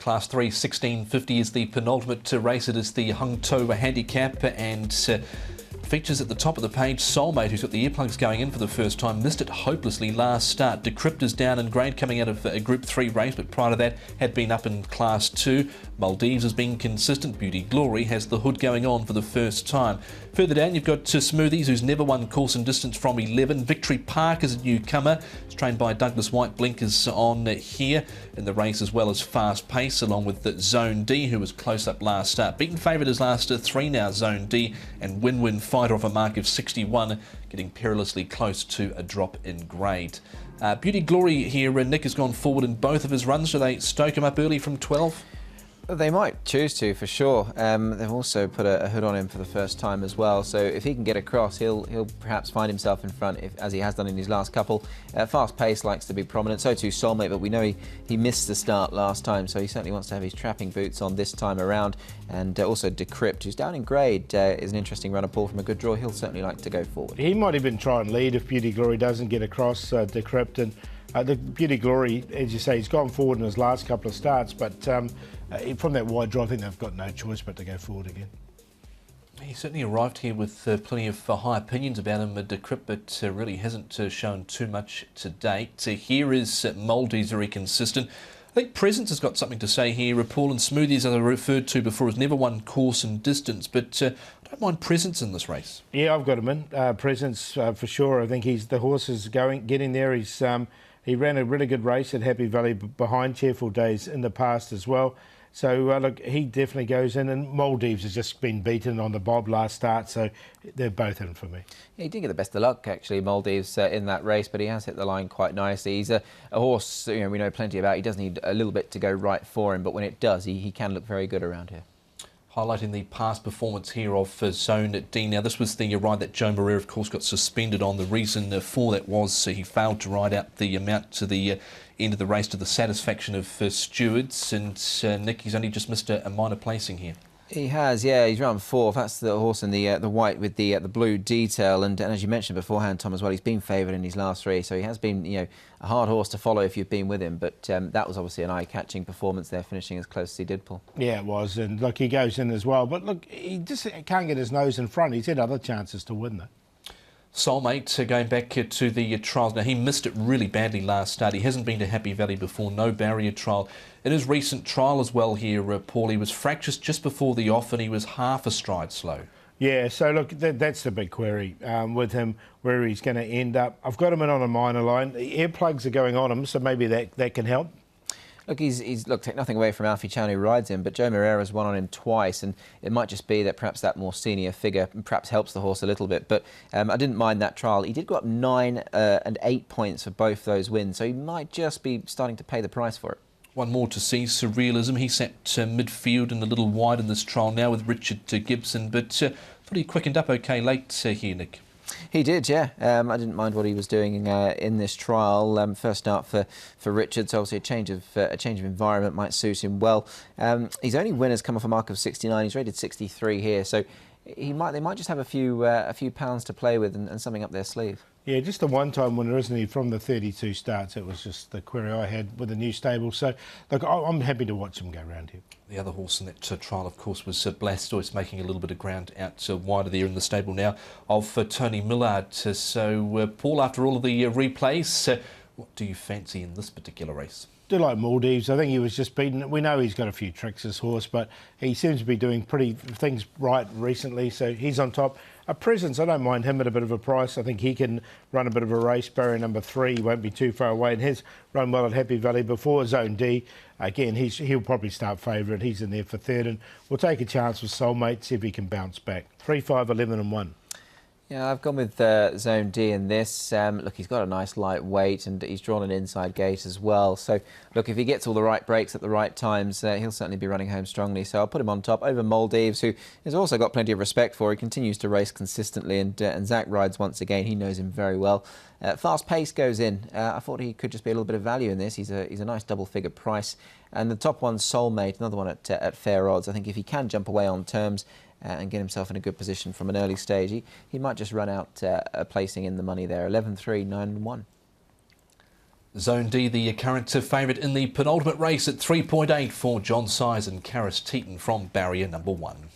Class 3, 1650 is the penultimate race. It is the Hung To handicap, and features at the top of the page Soulmate, who's got the earplugs going in for the first time, missed it hopelessly last start. Decrypt is down in grade coming out of a Group 3 race, but prior to that had been up in Class 2. Maldives has been consistent. Beauty Glory has the hood going on for the first time. Further down you've got Smoothies, who's never won course and distance from 11. Victory Park is a newcomer. It's trained by Douglas White. Blinkers on here in the race, as well as Fast Pace, along with the Zone D, who was close up last start. Beaten favourite his last 3 now, Zone D, and Win-Win Fighter off a mark of 61, getting perilously close to a drop in grade. Beauty Glory here, Nick has gone forward in both of his runs. Do they stoke him up early from 12? They might choose to, for sure. They've also put a hood on him for the first time as well, so if he can get across, he'll perhaps find himself in front, as he has done in his last couple. Fast Pace likes to be prominent, so too Soulmate, but we know he missed the start last time, so he certainly wants to have his trapping boots on this time around. And also Decrypt, who's down in grade, is an interesting runner. Paul, from a good draw, he'll certainly like to go forward. He might even try and lead if Beauty Glory doesn't get across Decrypt. And the Beauty Glory, as you say, he's gone forward in his last couple of starts, but from that wide draw, I think they've got no choice but to go forward again. He certainly arrived here with plenty of high opinions about him, Decrypt, but really hasn't shown too much to date. Here is Maldives, very consistent. I think Presence has got something to say here. Paul, and Smoothies, as I referred to before, has never won course and distance, but I don't mind Presence in this race. Yeah, I've got him in. Presence for sure. I think the horse is getting there. He ran a really good race at Happy Valley behind Cheerful Days in the past as well. So, look, he definitely goes in, and Maldives has just been beaten on the bob last start, so they're both in for me. Yeah, he didn't get the best of luck, actually, Maldives, in that race, but he has hit the line quite nicely. He's a horse, we know plenty about. He does need a little bit to go right for him, but when it does, he can look very good around here. Highlighting the past performance here of Zone D. Now, this was the ride that Joe Moreira, of course, got suspended on. The reason for that was he failed to ride out the amount to the end of the race to the satisfaction of stewards. And Nick, he's only just missed a minor placing here. He has, yeah. He's round 4th. That's the horse in the white with the blue detail. And as you mentioned beforehand, Tom, as well, he's been favoured in his last 3. So he has been, a hard horse to follow if you've been with him. But that was obviously an eye-catching performance there, finishing as close as he did, Paul. Yeah, it was. And look, he goes in as well. But look, he just can't get his nose in front. He's had other chances to win, though. Soulmate, going back to the trials. Now, he missed it really badly last start. He hasn't been to Happy Valley before, no barrier trial. In his recent trial as well here, Paul, he was fractious just before the off and he was half a stride slow. Yeah, so look, that's the big query with him, where he's going to end up. I've got him in on a minor line. The earplugs are going on him, so maybe that can help. Look, look, take nothing away from Alfie Chan, who rides him, but Joe Moreira's won on him twice, and it might just be that perhaps that more senior figure perhaps helps the horse a little bit. But I didn't mind that trial. He did go up 9 and 8 points for both those wins, so he might just be starting to pay the price for it. One more to see, Surrealism. He sat midfield and a little wide in this trial now with Richard Gibson, but thought he quickened up okay late here, Nick. He did, yeah. I didn't mind what he was doing in this trial. First start for Richard, so obviously a change of environment might suit him well. His only win has come off a mark of 69. He's rated 63 here, so they might just have a few pounds to play with and something up their sleeve. Yeah, just a one-time winner, isn't he, from the 32 starts? It was just the query I had with the new stable. So, look, I'm happy to watch him go around here. The other horse in that trial, of course, was Blastoise, making a little bit of ground out wider there in the stable now of Tony Millard. So, Paul, after all of the replays, what do you fancy in this particular race? Do like Maldives. I think he was just beaten. We know he's got a few tricks, this horse, but he seems to be doing things right recently, so he's on top. A Presence, I don't mind him at a bit of a price. I think he can run a bit of a race. Barrier number 3 won't be too far away, and he's run well at Happy Valley before. Zone D, again, he'll probably start favourite. He's in there for 3rd, and we'll take a chance with Soulmate, see if he can bounce back. 3, 5, 11 and 1. Yeah, I've gone with Zone D in this. Look, he's got a nice light weight and he's drawn an inside gate as well. So, look, if he gets all the right breaks at the right times, he'll certainly be running home strongly. So I'll put him on top over Maldives, who has also got plenty of respect for. He continues to race consistently, and Zach rides once again. He knows him very well. Fast Pace goes in. I thought he could just be a little bit of value in this. He's a nice double-figure price. And the top one's Soulmate, another one at fair odds. I think if he can jump away on terms and get himself in a good position from an early stage, he might just run out a placing in the money there. 11, 3, 9 and 1. Zone D, the current favourite in the penultimate race at 3.8 for John Size and Karis Teeton from barrier number 1.